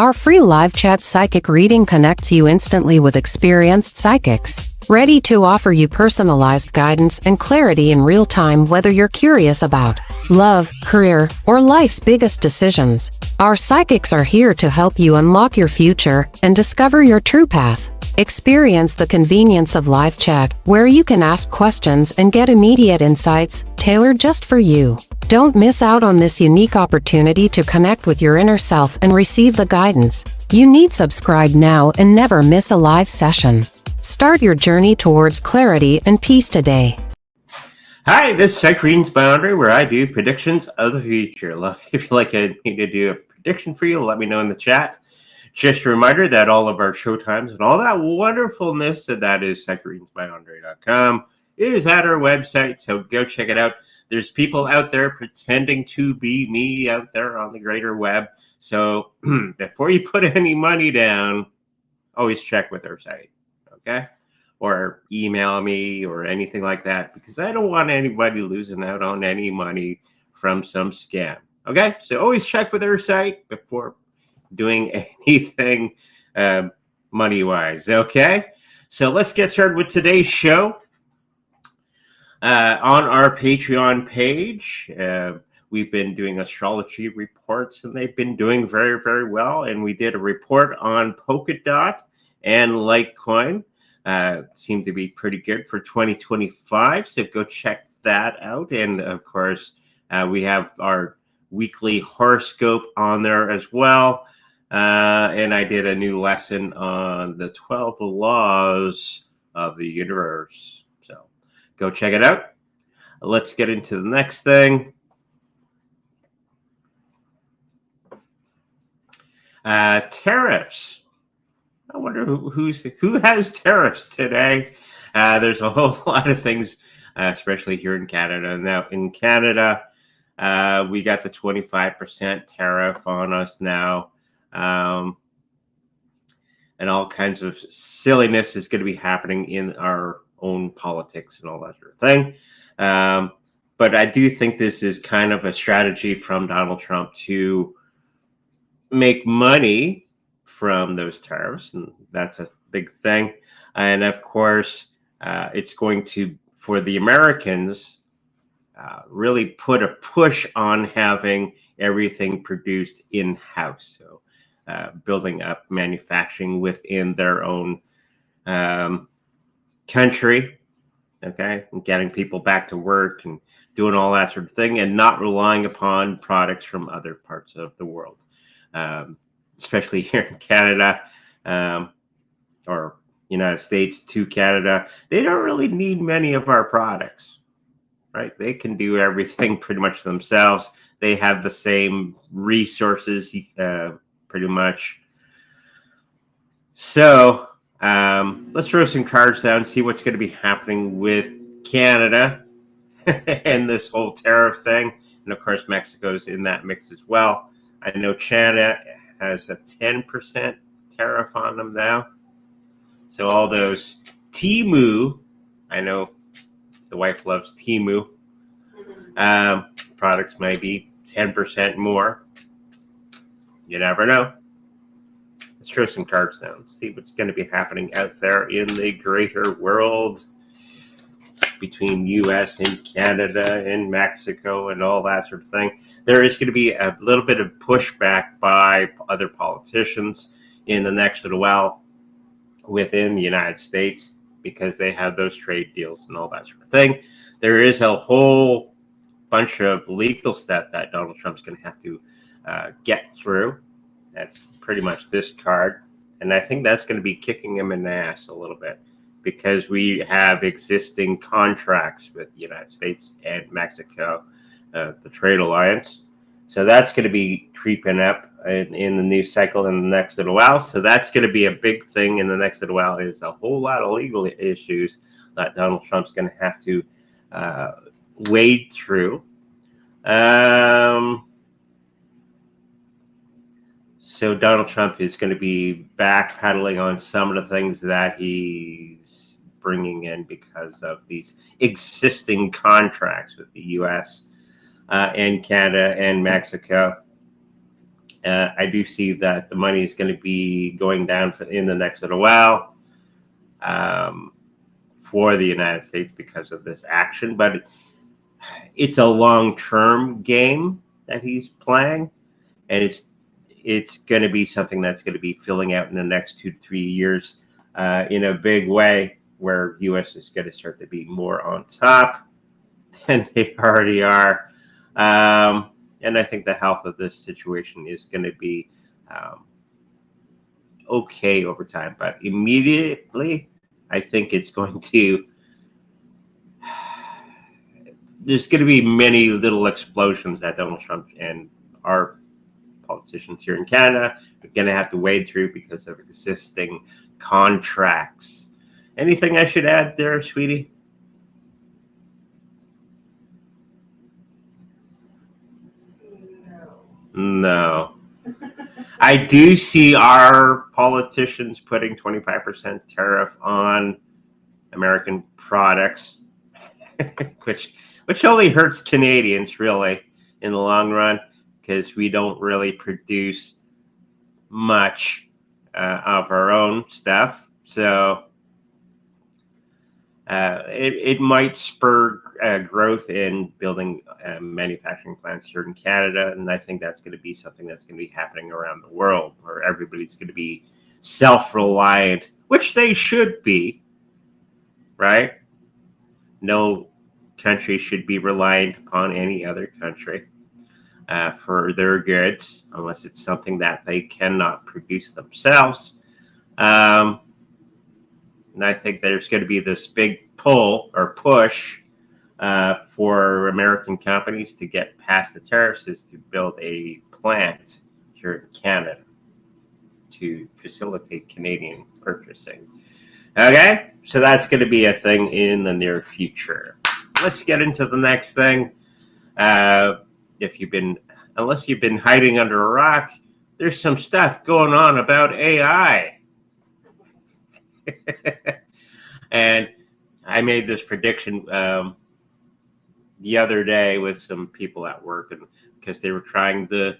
Our free live chat psychic reading connects you instantly with experienced psychics, ready to offer you personalized guidance and clarity in real time, whether you're curious about love, career, or life's biggest decisions. Our psychics are here to help you unlock your future and discover your true path. Experience the convenience of live chat, where you can ask questions and get immediate insights tailored just for you. Don't miss out on this unique opportunity to connect with your inner self and receive the guidance you need. Subscribe now and never miss a live session. Start your journey towards clarity and peace today. Hi, this is Psychic Readings Boundary, where I do predictions of the future. If you'd like me to do a prediction for you, let me know in the chat. Just a reminder that all of our showtimes and all that wonderfulness, that is psychicreadingsbyandre.com, is at our website, so go check it out. There's people out there pretending to be me out there on the greater web, so before you put any money down, always check with our site, okay? Or email me or anything like that, because I don't want anybody losing out on any money from some scam, okay? So always check with our site before doing anything money-wise, okay? So let's get started with today's show. On our Patreon page, we've been doing astrology reports, and they've been doing very, very well. And we did a report on Polkadot and Litecoin. Seemed to be pretty good for 2025, so go check that out. And, of course, we have our weekly horoscope on there as well. And I did a new lesson on the 12 laws of the universe. So go check it out. Let's get into the next thing. Tariffs. I wonder who has tariffs today. There's a whole lot of things, especially here in Canada. Now, in Canada, we got the 25% tariff on us now. And all kinds of silliness is going to be happening in our own politics and all that sort of thing. But I do think this is kind of a strategy from Donald Trump to make money from those tariffs, and that's a big thing. And of course, it's going to, for the Americans, really put a push on having everything produced in-house. So building up manufacturing within their own country, okay, and getting people back to work and doing all that sort of thing, and not relying upon products from other parts of the world, especially here in Canada or United States to Canada. They don't really need many of our products, right? They can do everything pretty much themselves. They have the same resources, pretty much. So let's throw some cards down, see what's going to be happening with Canada and this whole tariff thing. And of course, Mexico's in that mix as well. I know China has a 10% tariff on them now. So all those Temu, I know the wife loves Temu, products may be 10% more. You never know. Let's throw some cards down, see what's going to be happening out there in the greater world between U.S. and Canada and Mexico and all that sort of thing. There is going to be a little bit of pushback by other politicians in the next little while within the United States, because they have those trade deals and all that sort of thing. There is a whole bunch of legal stuff that Donald Trump's going to have to get through. That's pretty much this card. And I think that's going to be kicking him in the ass a little bit, because we have existing contracts with the United States and Mexico, the trade alliance. So that's going to be creeping up in the news cycle in the next little while. So that's going to be a big thing in the next little while, is a whole lot of legal issues that Donald Trump's going to have to wade through. So Donald Trump is going to be backpedaling on some of the things that he's bringing in because of these existing contracts with the U.S. And Canada and Mexico. I do see that the money is going to be going down in the next little while for the United States because of this action. But it's a long-term game that he's playing, and it's going to be something that's going to be filling out in the next 2 to 3 years in a big way, where U.S. is going to start to be more on top than they already are. And I think the health of this situation is going to be okay over time. But immediately, I think it's going to... There's going to be many little explosions that Donald Trump and our politicians here in Canada are going to have to wade through because of existing contracts. Anything I should add there, sweetie? No. I do see our politicians putting 25% tariff on American products, which only hurts Canadians, really, in the long run, because we don't really produce much of our own stuff. So it might spur growth in building manufacturing plants here in Canada. And I think that's going to be something that's going to be happening around the world, where everybody's going to be self-reliant, which they should be, right? No country should be reliant upon any other country for their goods, unless it's something that they cannot produce themselves. And I think there's going to be this big pull or push for American companies to get past the tariffs, is to build a plant here in Canada to facilitate Canadian purchasing. Okay, so that's going to be a thing in the near future. Let's get into the next thing. Unless you've been hiding under a rock, there's some stuff going on about AI. And I made this prediction the other day with some people at work, and because they were trying the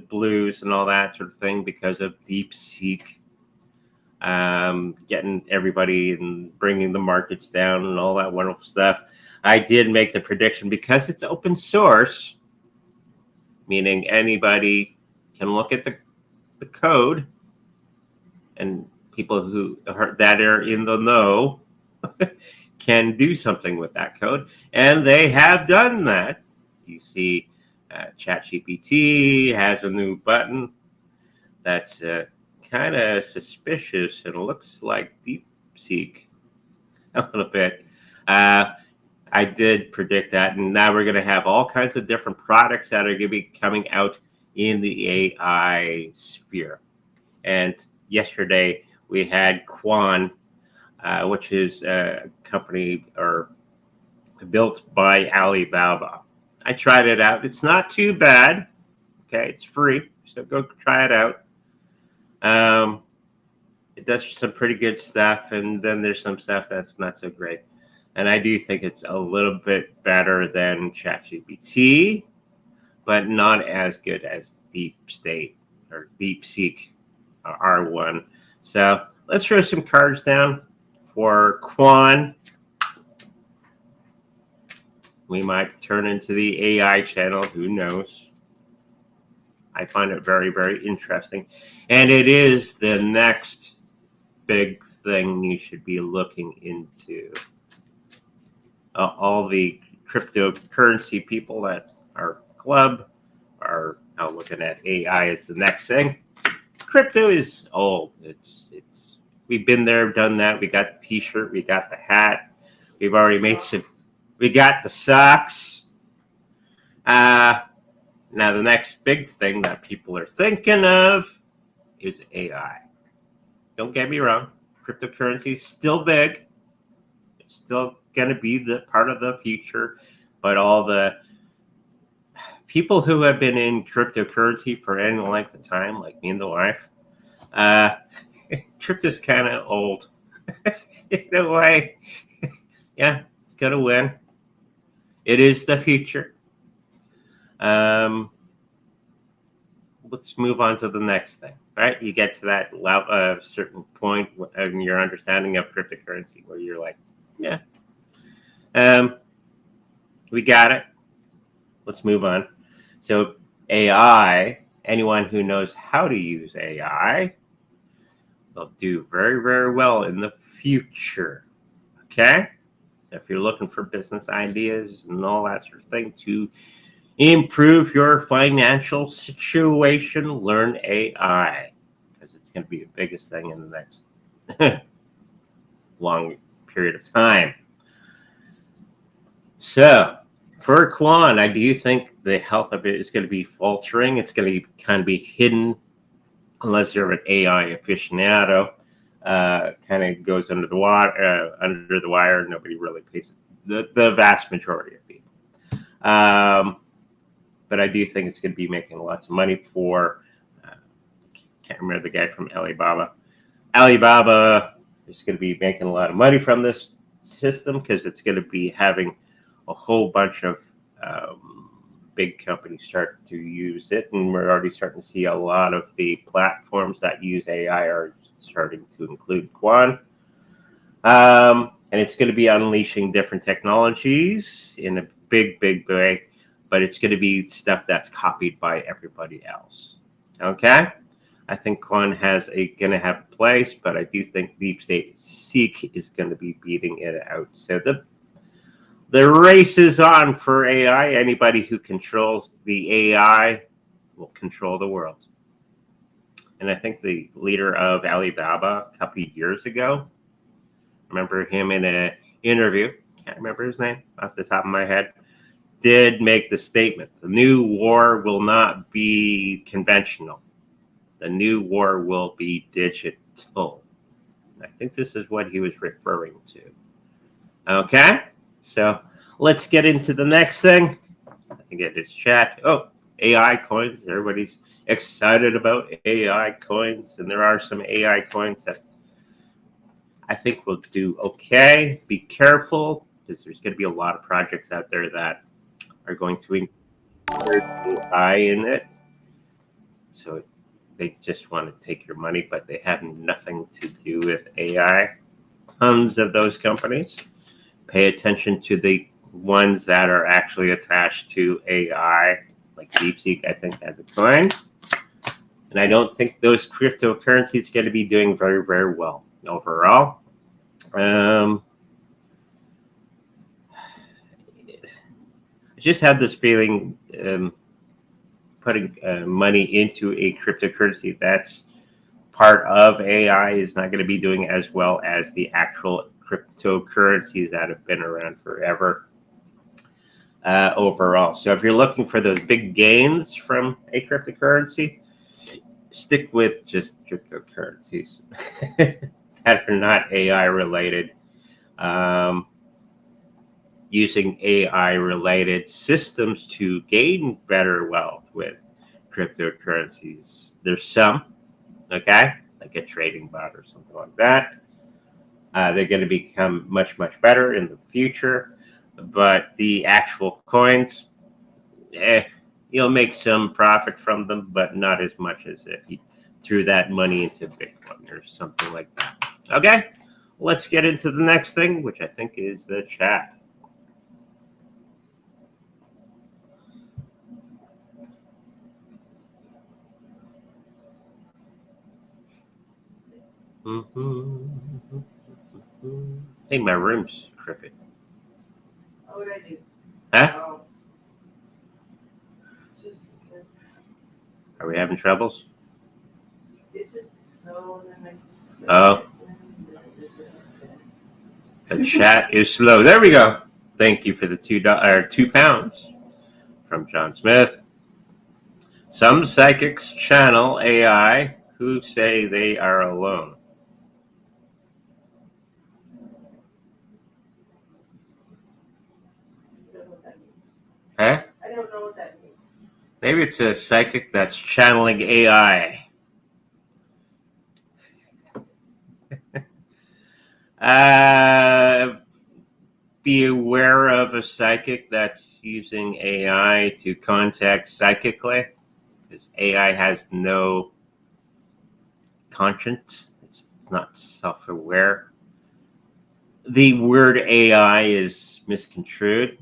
blues and all that sort of thing because of DeepSeek, getting everybody and bringing the markets down and all that wonderful stuff. I did make the prediction, because it's open source, meaning anybody can look at the code, and people that are in the know can do something with that code, and they have done that. You see, ChatGPT has a new button that's kind of suspicious and looks like DeepSeek a little bit. I did predict that, and now we're going to have all kinds of different products that are going to be coming out in the AI sphere. And yesterday we had Quan, which is a company built by Alibaba. I tried it out. It's not too bad. Okay, it's free, so go try it out. It does some pretty good stuff, and then there's some stuff that's not so great. And I do think it's a little bit better than ChatGPT, but not as good as DeepState or DeepSeek R1. So let's throw some cards down for Quan. We might turn into the AI channel. Who knows? I find it very, very interesting. And it is the next big thing you should be looking into. All the cryptocurrency people at our club are now looking at AI as the next thing. Crypto is old. We've been there, done that. We got the t-shirt, we got the hat. We've already made we got the socks. Now the next big thing that people are thinking of is AI. Don't get me wrong. Cryptocurrency is still big. It's still going to be the part of the future, but all the people who have been in cryptocurrency for any length of time, like me and the wife, crypto's kind of old. In a way. Yeah, it's going to win. It is the future. let's move on to the next thing, right? You get to that certain point in your understanding of cryptocurrency where you're like, yeah, we got it. Let's move on. So AI, anyone who knows how to use AI will do very, very well in the future. Okay? So if you're looking for business ideas and all that sort of thing to improve your financial situation, learn AI, because it's going to be the biggest thing in the next long period of time. So for Quan, I do think the health of it is going to be faltering. It's going to kind of be hidden unless you're an AI aficionado. Kind of goes under the wire. Nobody really pays it. The vast majority of people. But I do think it's going to be making lots of money for, can't remember the guy from Alibaba. Alibaba is going to be making a lot of money from this system because it's going to be having a whole bunch of big companies start to use it. And we're already starting to see a lot of the platforms that use AI are starting to include Quan. And it's going to be unleashing different technologies in a big, big way. But it's going to be stuff that's copied by everybody else. Okay? I think Quan going to have a place, but I do think Deep State Seek is going to be beating it out. So the race is on for AI. Anybody who controls the AI will control the world. And I think the leader of Alibaba a couple of years ago, remember him in an interview, can't remember his name off the top of my head, did make the statement, the new war will not be conventional. The new war will be digital. I think this is what he was referring to. Okay, so let's get into the next thing. I think it is chat. Oh, AI coins. Everybody's excited about AI coins, and there are some AI coins that I think will do okay. Be careful, because there's going to be a lot of projects out there that are going to include AI in it. So they just want to take your money, but they have nothing to do with AI. Tons of those companies. Pay attention to the ones that are actually attached to AI, like DeepSeek, I think, has a coin. And I don't think those cryptocurrencies are going to be doing very, very well overall. I just had this feeling putting money into a cryptocurrency that's part of AI is not going to be doing as well as the actual cryptocurrencies that have been around forever overall. So if you're looking for those big gains from a cryptocurrency, stick with just cryptocurrencies that are not AI related. Using AI-related systems to gain better wealth with cryptocurrencies. There's some, okay, like a trading bot or something like that. They're going to become much, much better in the future. But the actual coins, you'll make some profit from them, but not as much as if you threw that money into Bitcoin or something like that. Okay, let's get into the next thing, which I think is the chat. Hey, my room's crooked. What would I do? Huh? Oh. Are we having troubles? It's just slow. Oh. The chat is slow. There we go. Thank you for the £2 from John Smith. Some psychics channel AI who say they are alone. Huh? I don't know what that means. Maybe it's a psychic that's channeling AI. Be aware of a psychic that's using AI to contact psychically. because AI has no conscience. It's not self-aware. The word AI is misconstrued.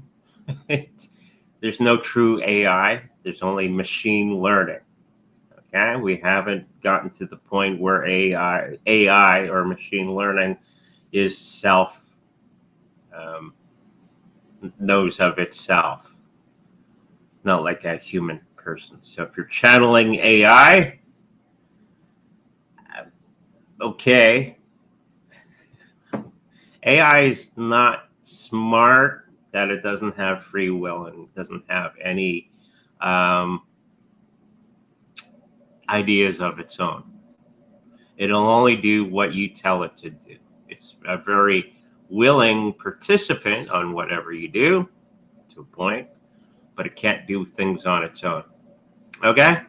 There's no true AI. There's only machine learning. Okay, we haven't gotten to the point where AI or machine learning is knows of itself, not like a human person. So if you're channeling AI, okay, AI is not smart, that it doesn't have free will and doesn't have any ideas of its own. It'll only do what you tell it to do. It's a very willing participant on whatever you do to a point, but it can't do things on its own. Okay?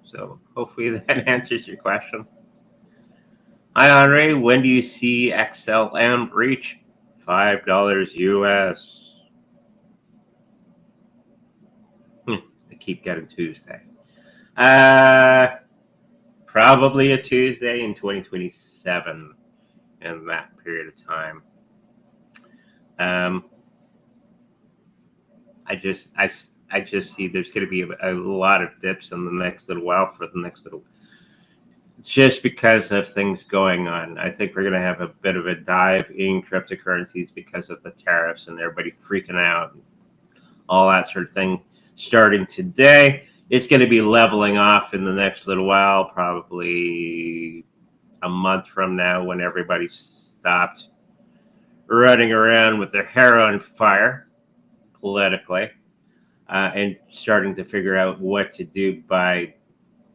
So hopefully that answers your question. Hi, Andre. When do you see XLM reach $5 US? I keep getting Tuesday. Probably a Tuesday in 2027 in that period of time. I just see there's going to be a lot of dips in the next little while for the next little, just because of things going on. I think we're going to have a bit of a dive in cryptocurrencies because of the tariffs and everybody freaking out, and all that sort of thing. Starting today, it's going to be leveling off in the next little while, probably a month from now, when everybody stopped running around with their hair on fire politically, and starting to figure out what to do by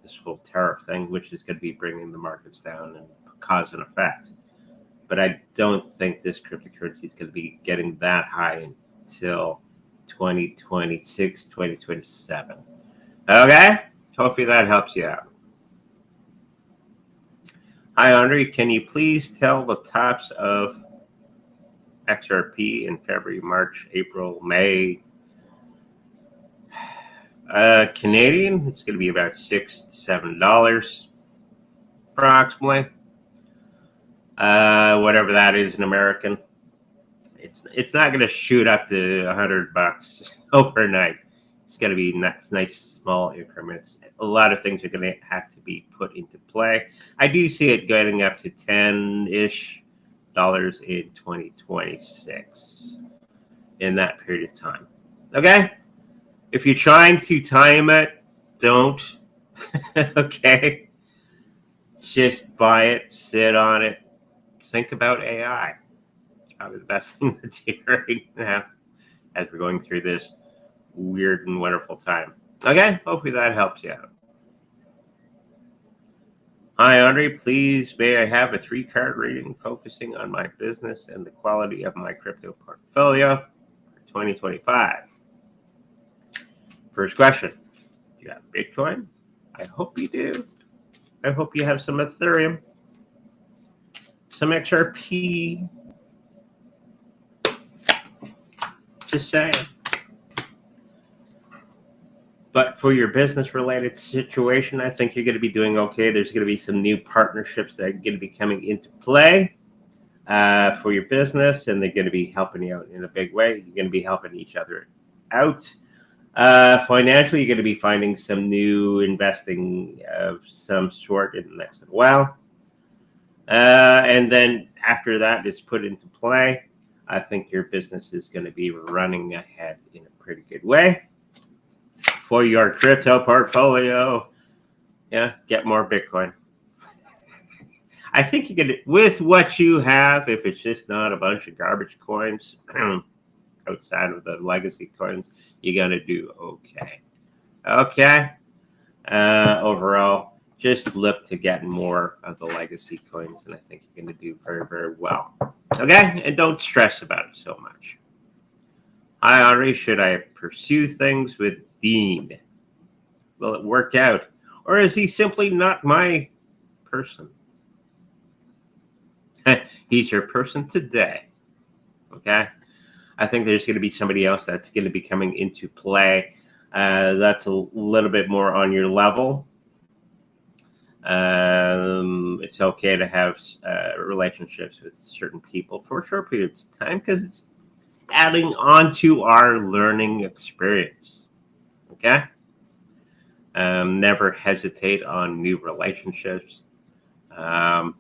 this whole tariff thing, which is going to be bringing the markets down and cause an effect. But I don't think this cryptocurrency is going to be getting that high until 2026, 2027. Okay? Hopefully that helps you out. Hi, Andre. Can you please tell the tops of XRP in February, March, April, May? Canadian, it's going to be about $6 to $7 approximately. Whatever that is in American. It's not going to shoot up to $100 overnight. It's going to be nice small increments. A lot of things are going to have to be put into play. I do see it getting up to $10-ish in 2026 in that period of time. Okay? If you're trying to time it, don't. Okay? Just buy it, sit on it, think about AI. It's probably the best thing to do right now as we're going through this weird and wonderful time. Okay? Hopefully that helps you out. Hi, Andre. Please, may I have a 3-card reading focusing on my business and the quality of my crypto portfolio for 2025? First question. Do you have Bitcoin? I hope you do. I hope you have some Ethereum, some XRP. Just saying. But for your business-related situation, I think you're going to be doing okay. There's going to be some new partnerships that are going to be coming into play for your business, and they're going to be helping you out in a big way. You're going to be helping each other out. Financially, you're going to be finding some new investing of some sort in the next little while. And then after that is put into play, I think your business is going to be running ahead in a pretty good way. For your crypto portfolio, yeah, get more Bitcoin. I think you can, with what you have, if it's just not a bunch of garbage coins outside of the legacy coins, you're going to do okay. Okay? Overall, just look to get more of the legacy coins, and I think you're going to do very, very well. Okay? And don't stress about it so much. Hi, Ari. Should I pursue things with Dean? Will it work out? Or is he simply not my person? He's your person today. Okay? I think there's going to be somebody else that's going to be coming into play. That's a little bit more on your level. It's okay to have relationships with certain people for short periods of time because it's adding on to our learning experience. Okay? Never hesitate on new relationships because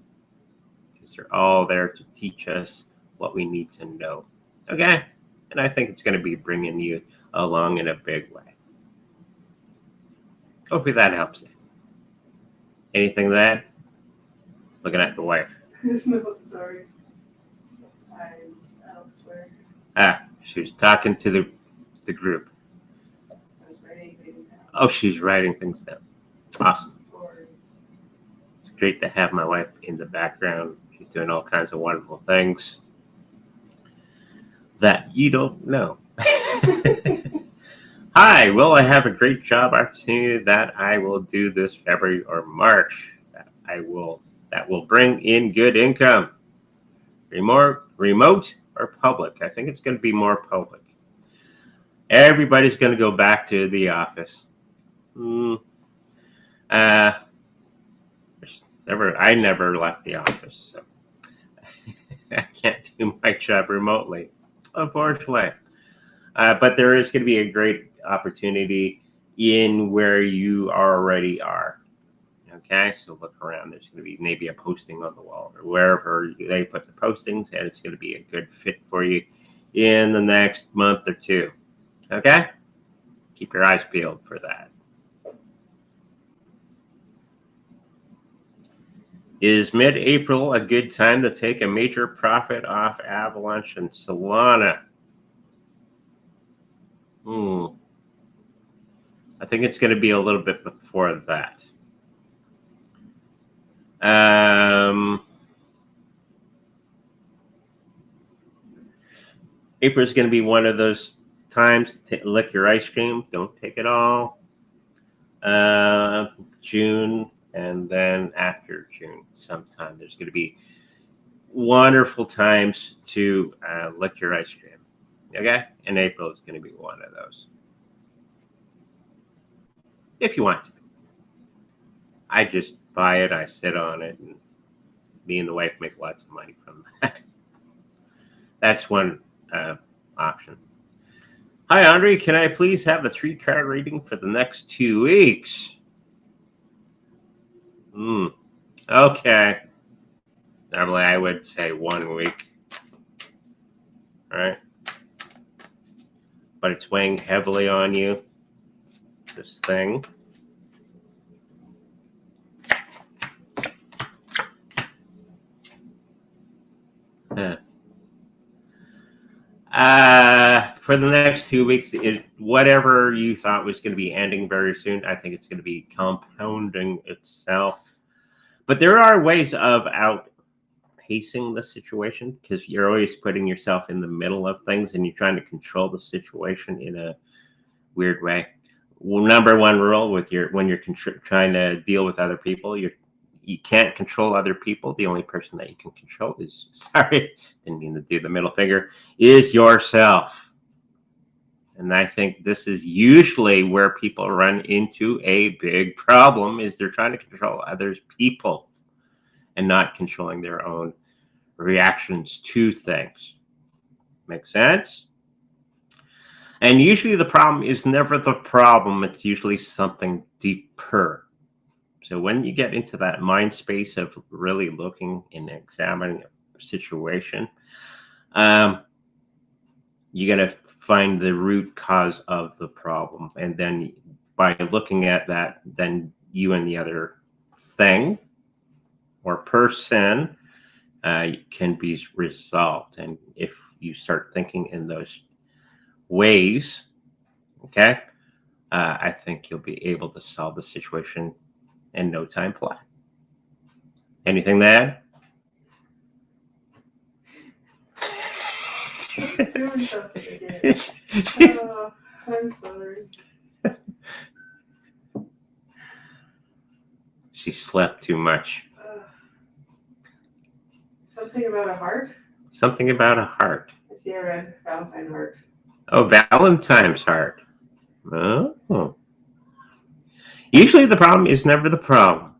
they're all there to teach us what we need to know. Okay? And I think it's going to be bringing you along in a big way. Hopefully that helps you. Anything that? Looking at the wife. No, sorry. I was elsewhere. She was talking to the group. I was writing things down. Oh, she's writing things down. Awesome. Or It's great to have my wife in the background. She's doing all kinds of wonderful things that you don't know. Hi, will I have a great job opportunity that I will do this February or March? That will bring in good income. Remote or public? I think it's going to be more public. Everybody's going to go back to the office. I never left the office, so I can't do my job remotely, unfortunately. But there is going to be a great opportunity in where you already are. Okay, so look around. There's going to be maybe a posting on the wall or wherever they put the postings, and it's going to be a good fit for you in the next month or two. Okay, keep your eyes peeled for that. Is mid-April a good time to take a major profit off Avalanche and Solana? I think it's going to be a little bit before that. April is going to be one of those times to lick your ice cream. Don't take it all. June, and then after June, sometime there's going to be wonderful times to lick your ice cream. Okay? And April is going to be one of those. If you want to. I just buy it, I sit on it, and me and the wife make lots of money from that. That's one option. Hi, Andre. Can I please have a 3-card reading for the next 2 weeks? Okay. Normally, I would say 1 week. All right. But it's weighing heavily on you. This thing. For the next 2 weeks, whatever you thought was going to be ending very soon, I think it's going to be compounding itself. But there are ways of outpacing the situation because you're always putting yourself in the middle of things and you're trying to control the situation in a weird way. Well, number one rule when you're trying to deal with other people, you can't control other people. The only person that you can control is, sorry, didn't mean to do the middle finger, is yourself. And I think this is usually where people run into a big problem is they're trying to control others' people and not controlling their own reactions to things. Make sense? And usually the problem is never the problem. It's usually something deeper. So when you get into that mind space of really looking and examining a situation, you're going to find the root cause of the problem. And then by looking at that, then you and the other thing or person can be resolved. And if you start thinking in those ways, okay, I think you'll be able to solve the situation in no time flat. Anything to add? doing something again. I'm sorry. She slept too much. Something about a heart? Something about a heart. I see a red Valentine heart. Oh, Valentine's heart. Oh. Usually the problem is never the problem.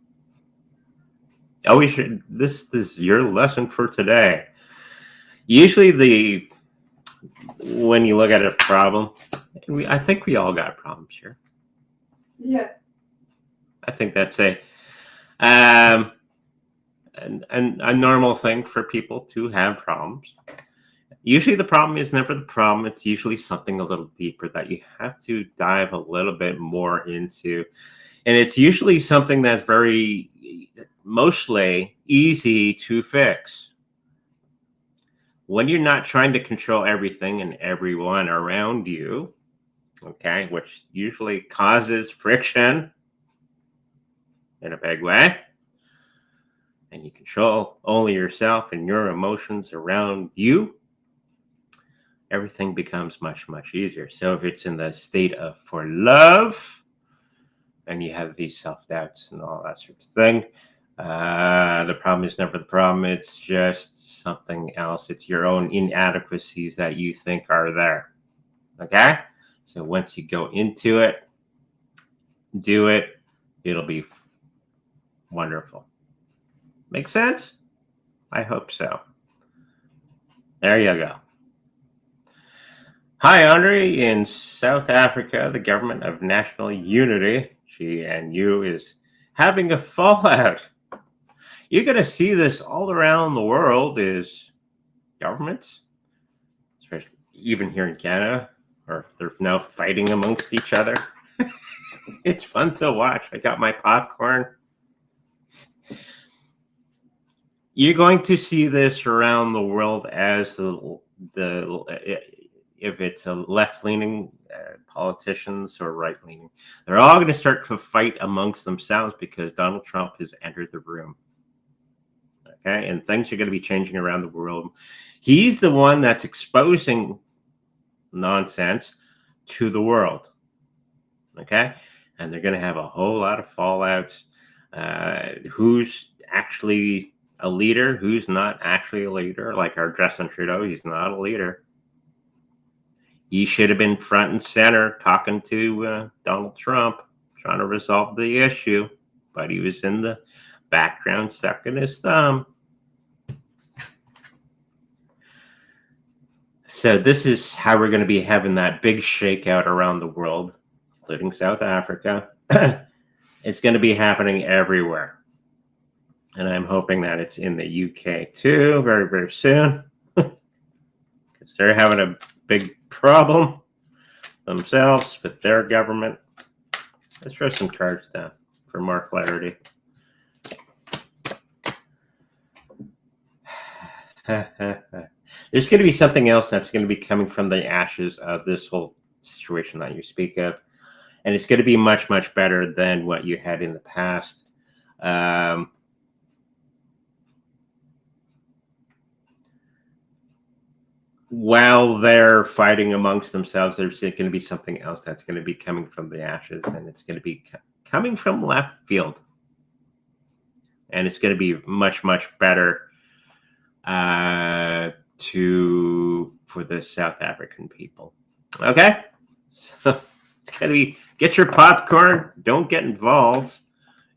This is your lesson for today. Usually when you look at a problem, I think we all got problems here. Yeah. I think that's a normal thing for people to have problems. Usually the problem is never the problem. It's usually something a little deeper that you have to dive a little bit more into. And it's usually something that's mostly easy to fix. When you're not trying to control everything and everyone around you, okay, which usually causes friction in a big way, and you control only yourself and your emotions around you, everything becomes much, much easier. So if it's in the state of for love, and you have these self-doubts and all that sort of thing, the problem is never the problem. It's just something else. It's your own inadequacies that you think are there. Okay? So once you go into it, do it, it'll be wonderful. Make sense? I hope so. There you go. Hi, Andre. In South Africa, the Government of National Unity, GNU, is having a fallout. You're going to see this all around the world is governments, even here in Canada, they're now fighting amongst each other. It's fun to watch. I got my popcorn. You're going to see this around the world as if it's a left-leaning politicians or right-leaning, they're all going to start to fight amongst themselves because Donald Trump has entered the room. Okay, and things are going to be changing around the world. He's the one that's exposing nonsense to the world. Okay, and they're going to have a whole lot of fallouts. Who's actually a leader? Who's not actually a leader? Like our Justin Trudeau, he's not a leader. He should have been front and center talking to Donald Trump, trying to resolve the issue, but he was in the background sucking his thumb. So this is how we're going to be having that big shakeout around the world, including South Africa. It's going to be happening everywhere. And I'm hoping that it's in the UK too, very, very soon. Because they're having a big problem themselves with their government. Let's throw some cards down for more clarity. There's going to be something else that's going to be coming from the ashes of this whole situation that you speak of. And it's going to be much, much better than what you had in the past. While they're fighting amongst themselves, there's going to be something else that's going to be coming from the ashes, and it's going to be coming from left field. And it's going to be much, much better for the South African people. Okay? So it's going to be, get your popcorn, don't get involved,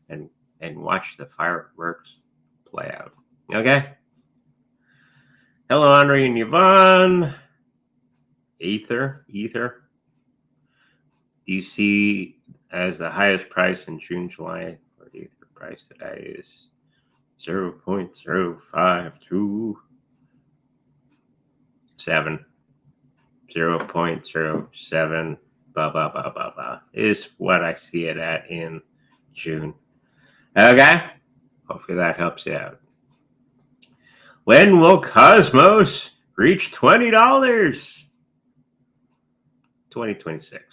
and watch the fireworks play out. Okay? Hello, Andre and Yvonne. Ether. Do you see as the highest price in June, July, or the Ether price today is 0.0527. 0.07 blah is what I see it at in June. Okay? Hopefully that helps you out. When will Cosmos reach $20? 2026.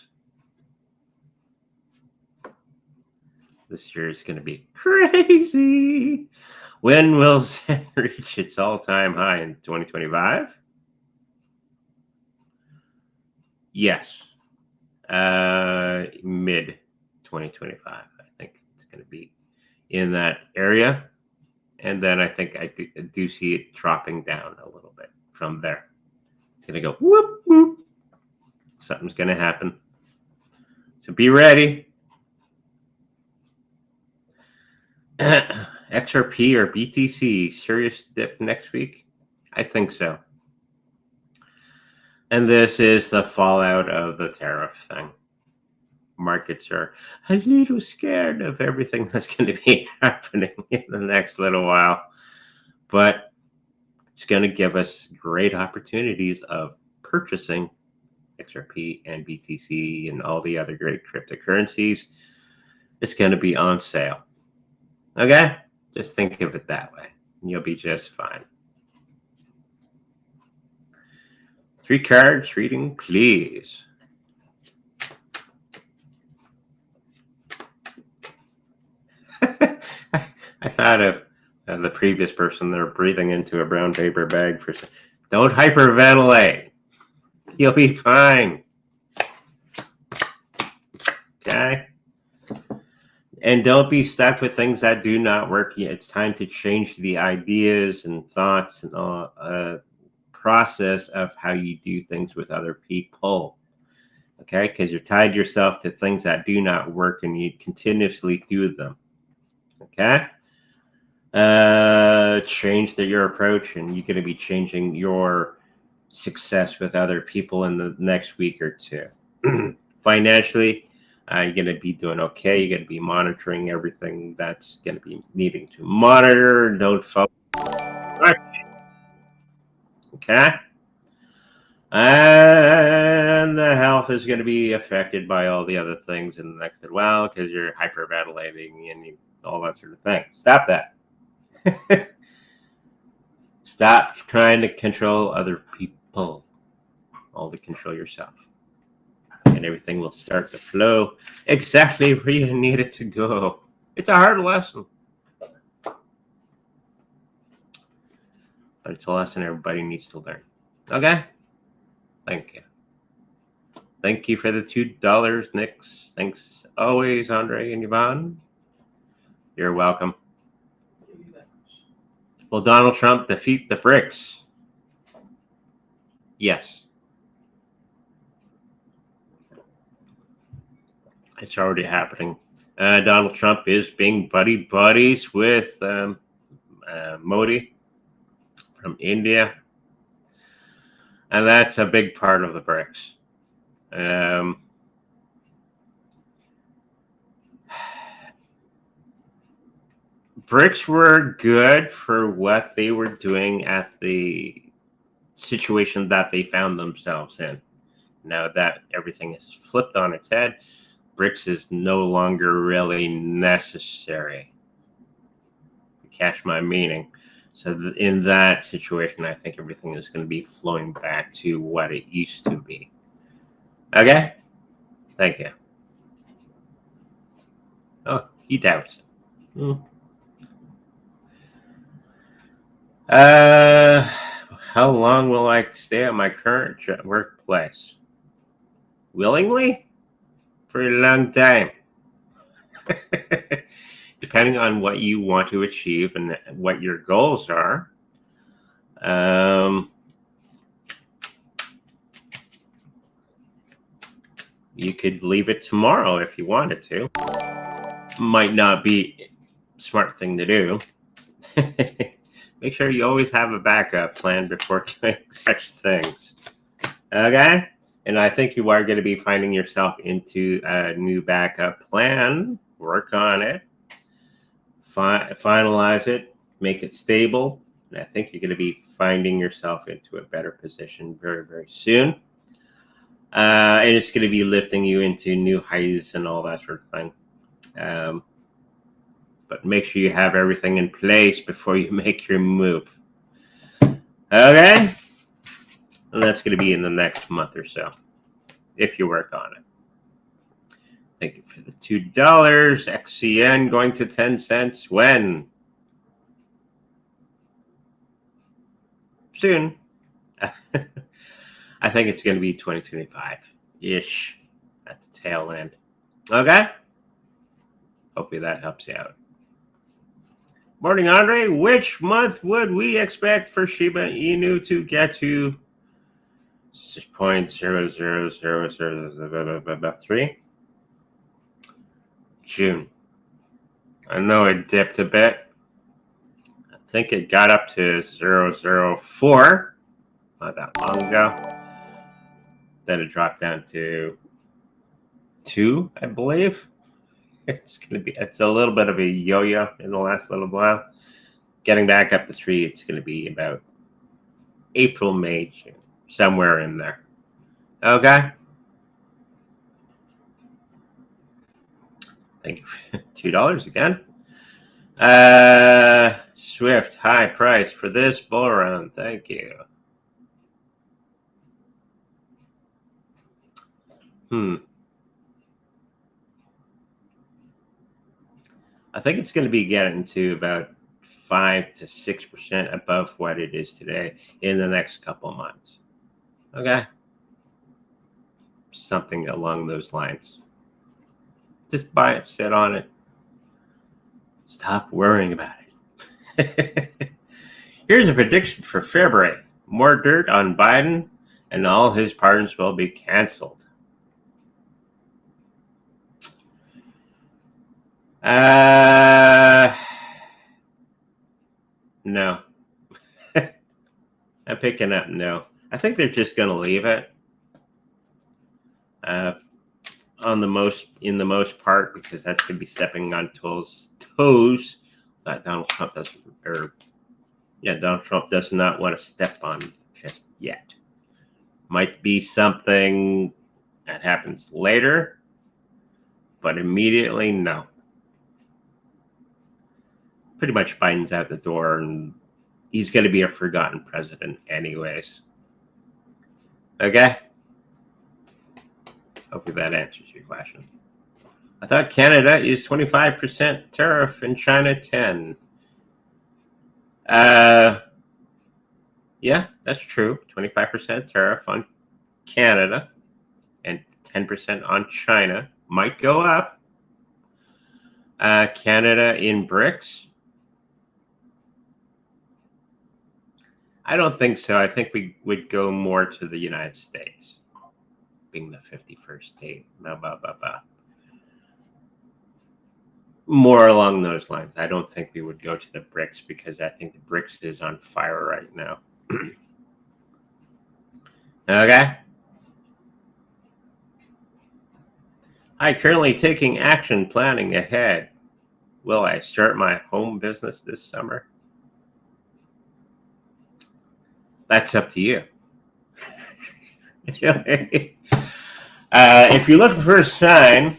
This year is going to be crazy. When will Zen reach its all-time high in 2025? Yes. Mid 2025. I think it's going to be in that area. And then I think I do see it dropping down a little bit from there. It's going to go whoop, whoop. Something's going to happen. So be ready. XRP or BTC, serious dip next week? I think so. And this is the fallout of the tariff thing. Markets are a little scared of everything that's going to be happening in the next little while. But it's going to give us great opportunities of purchasing XRP and BTC and all the other great cryptocurrencies. It's going to be on sale. Okay? Just think of it that way. And you'll be just fine. 3 cards reading, please. I thought of the previous person. They're breathing into a brown paper bag for. Don't hyperventilate. You'll be fine. Okay? And don't be stuck with things that do not work yet. It's time to change the ideas and thoughts and process of how you do things with other people. Okay? Because you're tied yourself to things that do not work and you continuously do them. Okay? Change your approach, and you're going to be changing your success with other people in the next week or two. Financially, you're going to be doing okay. You're going to be monitoring everything that's going to be needing to monitor. Don't focus. Okay? And the health is going to be affected by all the other things in the next little while because you're hyperventilating and all that sort of thing. Stop that. Stop trying to control other people. All to control yourself. And everything will start to flow exactly where you need it to go. It's a hard lesson. But it's a lesson everybody needs to learn. Okay? Thank you. Thank you for the $2, Nix. Thanks always, Andre and Yvonne. You're welcome. Will Donald Trump defeat the BRICS? Yes. It's already happening. Donald Trump is being buddies with Modi from India. And that's a big part of the BRICS. BRICS were good for what they were doing at the situation that they found themselves in. Now that everything is flipped on its head, BRICS is no longer really necessary. Catch my meaning. So in that situation, I think everything is going to be flowing back to what it used to be. Okay? Thank you. Oh, he doubts it. How long will I stay at my current workplace? Willingly? For a long time. Depending on what you want to achieve and what your goals are. You could leave it tomorrow if you wanted to. Might not be a smart thing to do. Make sure you always have a backup plan before doing such things. Okay? And I think you are going to be finding yourself into a new backup plan. Work on it. Finalize it. Make it stable. And I think you're going to be finding yourself into a better position very, very soon. And it's going to be lifting you into new heights and all that sort of thing. But make sure you have everything in place before you make your move. Okay? And that's going to be in the next month or so, if you work on it. Thank you for the $2. XCN going to 10 cents. When? Soon. I think it's going to be 2025-ish at the tail end. Okay? Hopefully that helps you out. Morning, Andre. Which month would we expect for Shiba Inu to get to 6.00003? June. I know it dipped a bit. I think it got up to 0.004 not that long ago. Then it dropped down to 2, I believe. It's a little bit of a yo-yo in the last little while. Getting back up to 3, it's going to be about April, May, June, somewhere in there. Okay. Thank you. $2 again. Swift, high price for this bull run. Thank you. I think it's going to be getting to about 5 to 6% above what it is today in the next couple of months. Okay? Something along those lines. Just buy it, sit on it. Stop worrying about it. Here's a prediction for February. More dirt on Biden and all his pardons will be canceled. No. I'm picking up no. I think they're just going to leave it. In the most part, because that's going to be stepping on toes that Donald Trump Donald Trump does not want to step on just yet. Might be something that happens later, but immediately, no. Pretty much Biden's out the door, and he's going to be a forgotten president anyways. Okay? Hopefully that answers your question. I thought Canada is 25% tariff and China 10%. Yeah, that's true. 25% tariff on Canada and 10% on China. Might go up. Canada in BRICS. I don't think so. I think we would go more to the United States, being the 51st state. More along those lines. I don't think we would go to the BRICS because I think the BRICS is on fire right now. Okay. I currently taking action planning ahead. Will I start my home business this summer? That's up to you. If you're looking for a sign,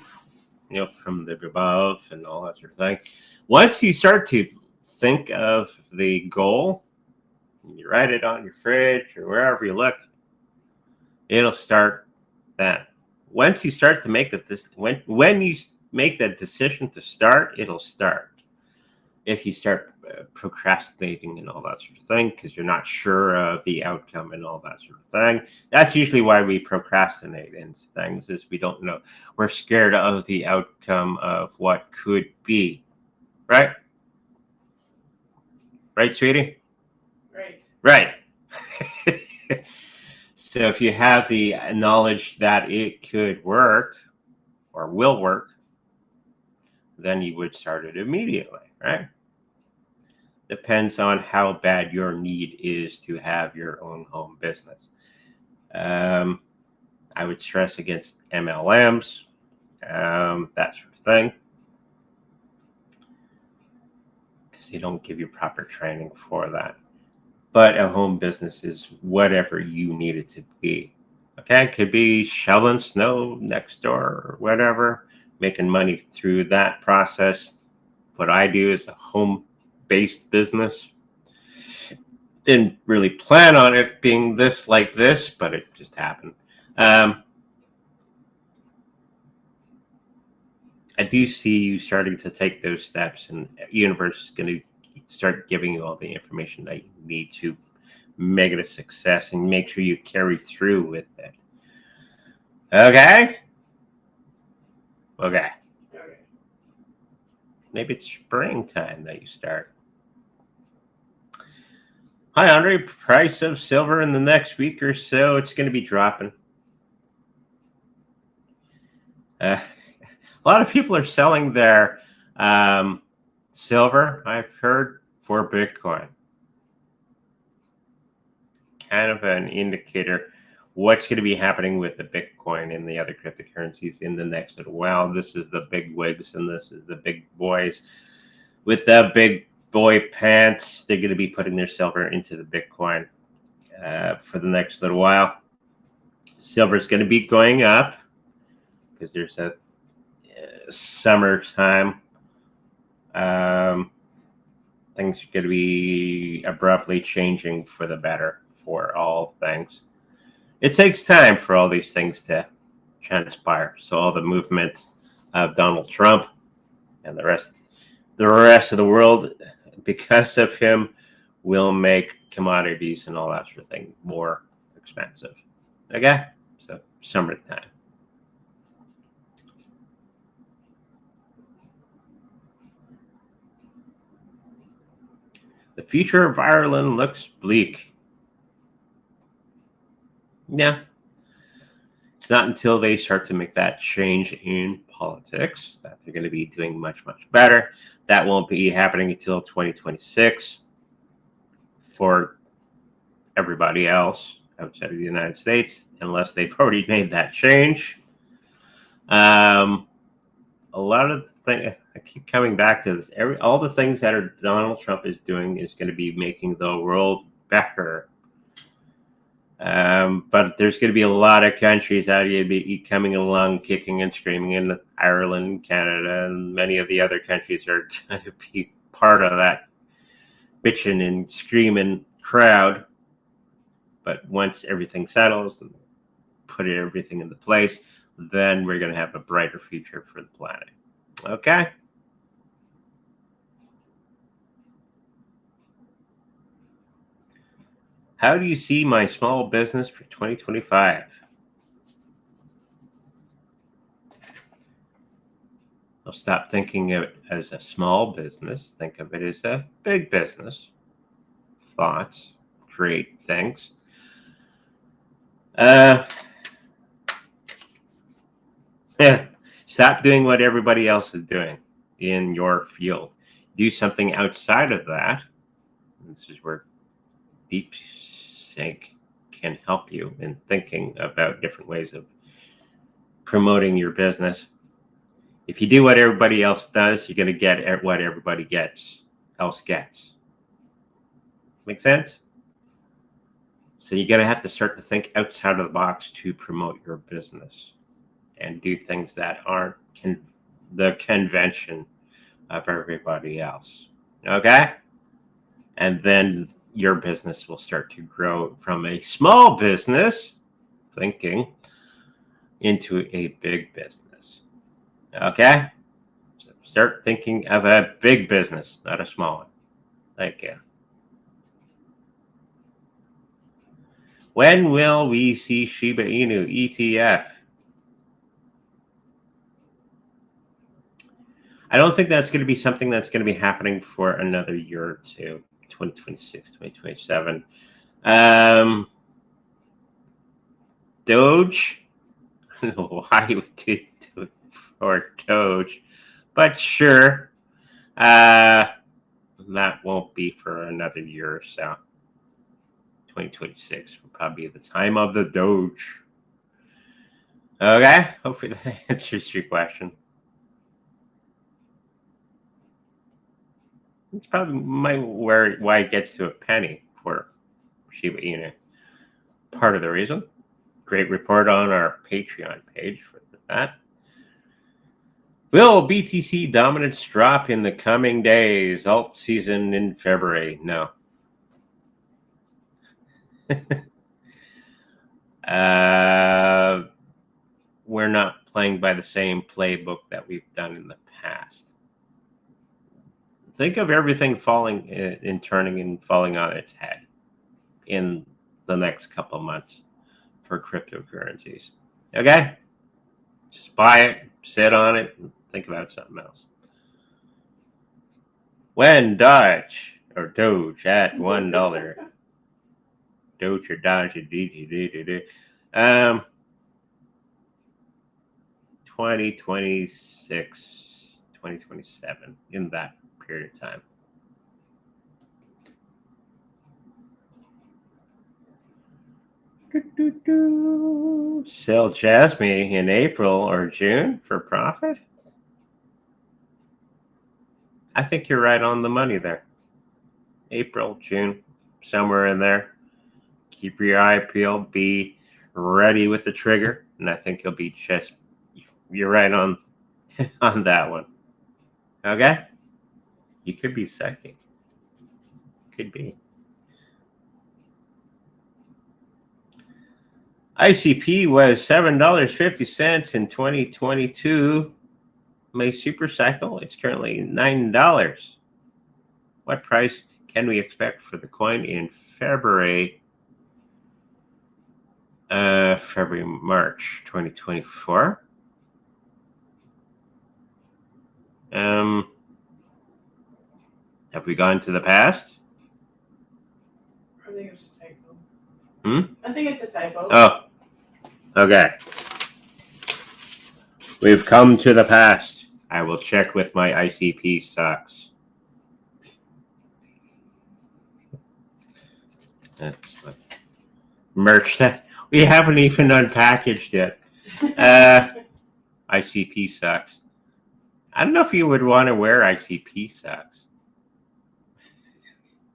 from the above and all that sort of thing, once you start to think of the goal, you write it on your fridge or wherever you look, it'll start then. Once you start to make when you make that decision to start, it'll start. If you start procrastinating and all that sort of thing because you're not sure of the outcome and all that sort of thing, that's usually why we procrastinate in things, is we don't know. We're scared of the outcome of what could be. Right? Right, sweetie? Right. So if you have the knowledge that it could work or will work, then you would start it immediately, right? Depends on how bad your need is to have your own home business. I would stress against MLMs, that sort of thing, because they don't give you proper training for that. But a home business is whatever you need it to be. Okay, it could be shoveling snow next door or whatever, making money through that process. What I do is a home-based business. Didn't really plan on it being like this, but it just happened. I do see you starting to take those steps, and the universe is going to start giving you all the information that you need to make it a success and make sure you carry through with it. Okay? Okay. Maybe it's springtime that you start. Hi, Andre. Price of silver in the next week or so, it's going to be dropping. A lot of people are selling their silver, I've heard, for Bitcoin. Kind of an indicator what's going to be happening with the Bitcoin and the other cryptocurrencies in the next little while. This is the big wigs and this is the big boys with the big boy pants. They're going to be putting their silver into the Bitcoin for the next little while. Silver is going to be going up because there's a summertime. Things are going to be abruptly changing for the better for all things. It takes time for all these things to transpire. So all the movement of Donald Trump and the rest of the world, because of him, will make commodities and all that sort of thing more expensive. Okay? So summertime. The future of Ireland looks bleak. Yeah. It's not until they start to make that change in politics that they're going to be doing much, much better. That won't be happening until 2026 for everybody else outside of the United States, unless they've already made that change. A lot of things, I keep coming back to this. All the things that Donald Trump is doing is going to be making the world better. But there's going to be a lot of countries that are going to be coming along, kicking and screaming, in Ireland, Canada, and many of the other countries are going to be part of that bitching and screaming crowd. But once everything settles and put everything into place, then we're going to have a brighter future for the planet. Okay? How do you see my small business for 2025? I'll stop thinking of it as a small business. Think of it as a big business. Thoughts, create things. Stop doing what everybody else is doing in your field. Do something outside of that. This is where DeepSync can help you in thinking about different ways of promoting your business. If you do what everybody else does, you're going to get what everybody else gets. Make sense? So you're going to have to start to think outside of the box to promote your business and do things that aren't the convention of everybody else. Okay? And then your business will start to grow from a small business thinking into a big business. Okay? So start thinking of a big business, not a small one. Thank you. When will we see Shiba Inu ETF? I don't think that's going to be something that's going to be happening for another year or two, 2026, 2027. Doge? I don't know why you would do it for Doge, but sure. That won't be for another year or so. 2026 will probably be the time of the Doge. Okay, hopefully that answers your question. It's probably why it gets to a penny for Shiba Inu. Part of the reason. Great report on our Patreon page for that. Will BTC dominance drop in the coming days? Alt season in February? No. We're not playing by the same playbook that we've done in the past. Think of everything falling and turning and falling on its head in the next couple of months for cryptocurrencies. Okay? Just buy it, sit on it, and think about something else. When Doge or Doge at $1. Doge or Dodge or DG. 2026, 2027, in that period of time. Sell Jasmine in April or June for profit? I think you're right on the money there. April, June, somewhere in there. Keep your eye peeled. Be ready with the trigger, and I think you'll be you're right on on that one. Okay? You could be psychic. Could be. ICP was $7.50 in 2022. May Super Cycle. It's currently $9. What price can we expect for the coin in February, March 2024? Have we gone to the past? I think it's a typo. Hmm? I think it's a typo. Oh, okay. We've come to the past. I will check with my ICP socks. That's like merch that we haven't even unpackaged yet. ICP socks. I don't know if you would want to wear ICP socks.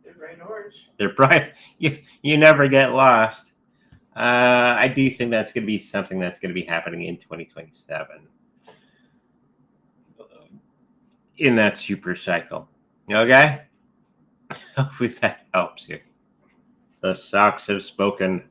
They're bright orange. They're bright. You never get lost. I do think that's going to be something that's going to be happening in 2027 in that super cycle. Okay? Hopefully that helps you. The socks have spoken.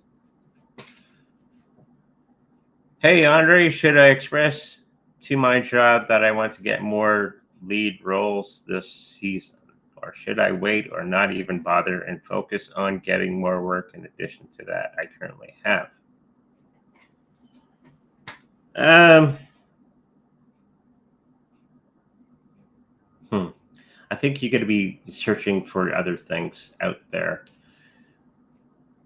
Hey, Andre, should I express to my job that I want to get more lead roles this season? Or should I wait or not even bother and focus on getting more work in addition to that I currently have? I think you're going to be searching for other things out there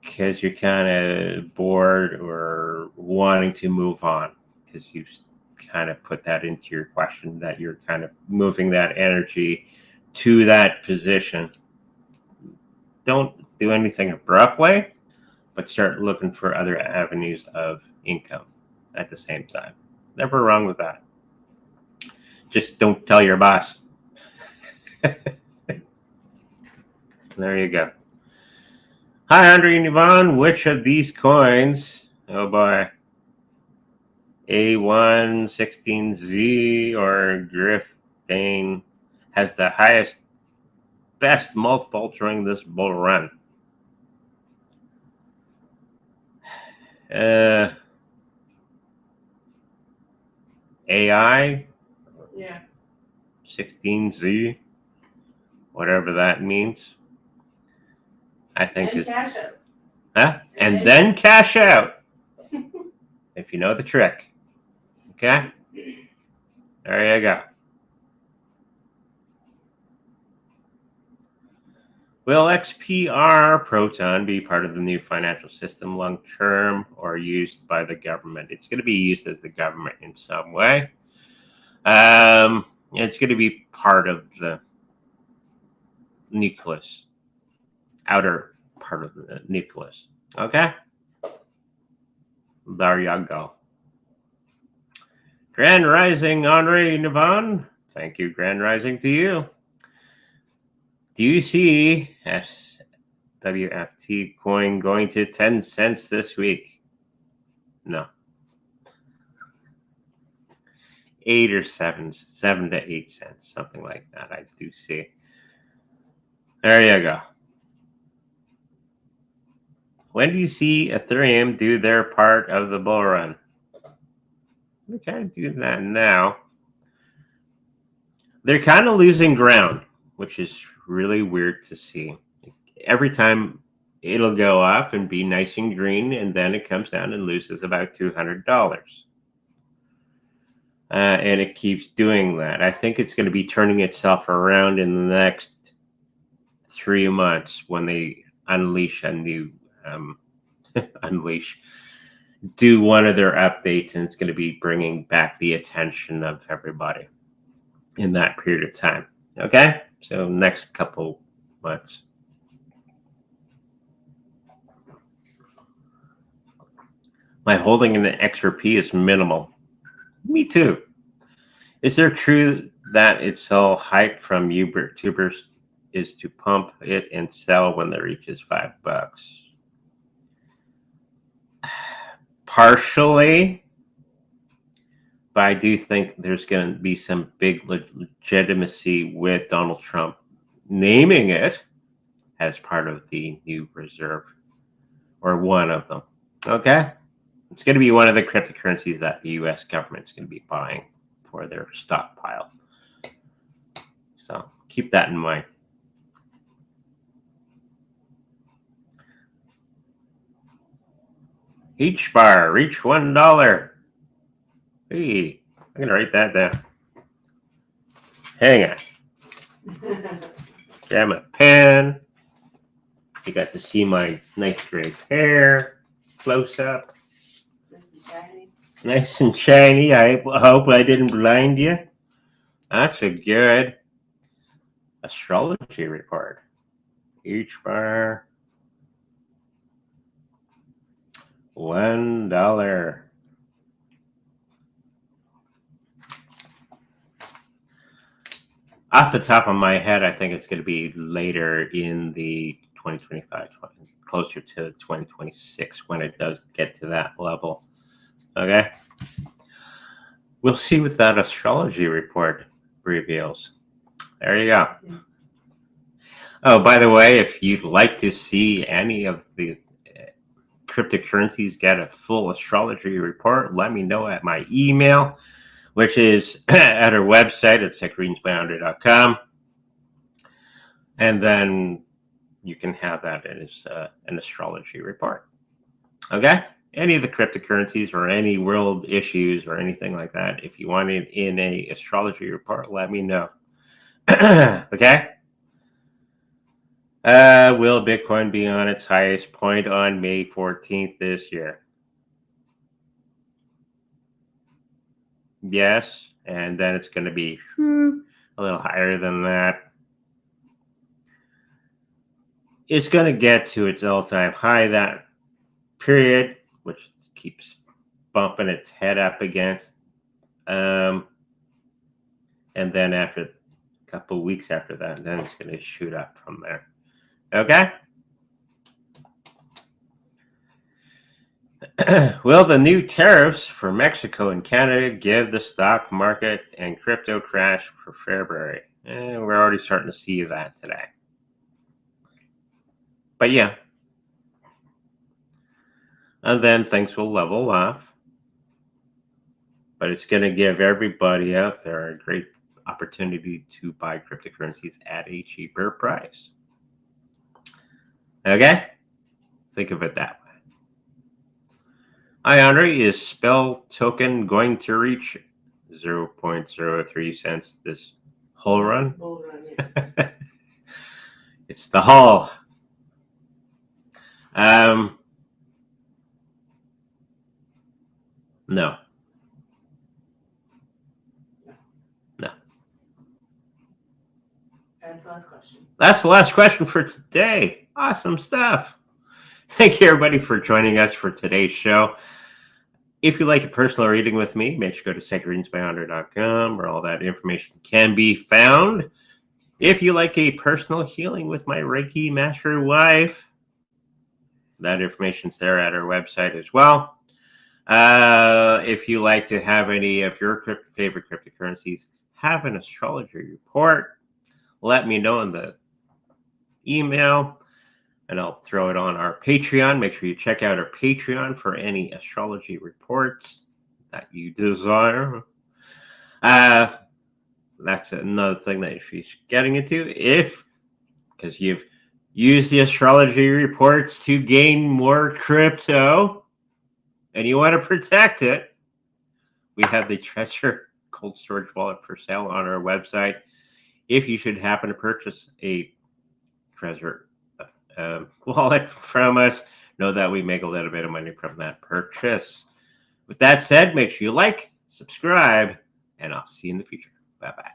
because you're kind of bored or wanting to move on because you kind of put that into your question that you're kind of moving that energy to that position. Don't do anything abruptly, but start looking for other avenues of income at the same time. Never wrong with that. Just don't tell your boss. There you go. Hi, Andre and Yvonne. Which of these coins, oh boy, A116Z or Griffin, has the highest, best multiple during this bull run? AI? Yeah. 16Z? Whatever that means. I think And it's... cash out. Huh? And then cash out. If you know the trick. Okay? There you go. Will XPR Proton be part of the new financial system long term or used by the government? It's going to be used as the government in some way. It's going to be part of the nucleus, outer part of the nucleus. Okay? There you go. Grand Rising, Andre and Yvonne. Thank you, Grand Rising, to you. Do you see SWFT coin going to 10 cents this week? No. 8 or 7 to 8 cents, something like that. I do see. There you go. When do you see Ethereum do their part of the bull run? They're kind of doing that now. They're kind of losing ground, which is really weird to see. Every time it'll go up and be nice and green, and then it comes down and loses about $200. And it keeps doing that. I think it's going to be turning itself around in the next 3 months when they unleash a new do one of their updates, and it's going to be bringing back the attention of everybody in that period of time. Okay, so next couple months. My holding in the XRP is minimal. Me too. Is there true that it's all hype from YouTubers is to pump it and sell when it reaches $5? Partially, but I do think there's going to be some big legitimacy with Donald Trump naming it as part of the new reserve, or one of them. Okay? It's going to be one of the cryptocurrencies that the U.S. government is going to be buying for their stockpile. So keep that in mind. Each bar, reach $1. Hey, I'm going to write that down. Hang on. Grab my pen. You got to see my nice gray hair close up. Nice and shiny. I hope I didn't blind you. That's a good astrology report. Each bar, $1. Off the top of my head, I think it's going to be later in the 2025, closer to 2026 when it does get to that level. Okay? We'll see what that astrology report reveals. There you go. Oh, by the way, if you'd like to see any of the cryptocurrencies get a full astrology report, let me know at my email, which is at our website at secretreadingsbyandre.com. And then you can have that as an astrology report. Okay? Any of the cryptocurrencies or any world issues or anything like that, if you want it in a astrology report, let me know. Okay? Will Bitcoin be on its highest point on May 14th this year? Yes, and then it's going to be a little higher than that. It's going to get to its all-time high that period, which keeps bumping its head up against. And then after a couple of weeks after that, then it's going to shoot up from there. Okay? Will the new tariffs for Mexico and Canada give the stock market and crypto crash for February? We're already starting to see that today. But yeah. And then things will level off. But it's going to give everybody out there a great opportunity to buy cryptocurrencies at a cheaper price. Okay? Think of it that way. Hi, Andre. Is Spell token going to reach 0.03 cents this whole run? Bull run, yeah. It's the haul. No. That's the last question. That's the last question for today. Awesome stuff. Thank you, everybody, for joining us for today's show. If you like a personal reading with me, make sure to go to secretreadingsbyandre.com where all that information can be found. If you like a personal healing with my Reiki Master wife, that information's there at our website as well. If you like to have any of your favorite cryptocurrencies have an astrology report, let me know in the email, and I'll throw it on our Patreon. Make sure you check out our Patreon for any astrology reports that you desire. That's another thing that she's getting into. Because you've used the astrology reports to gain more crypto and you want to protect it, we have the Treasure Cold Storage Wallet for sale on our website. If you should happen to purchase a Treasure wallet from us, know that we make a little bit of money from that purchase. With that said, make sure you like, subscribe, and I'll see you in the future. Bye-bye.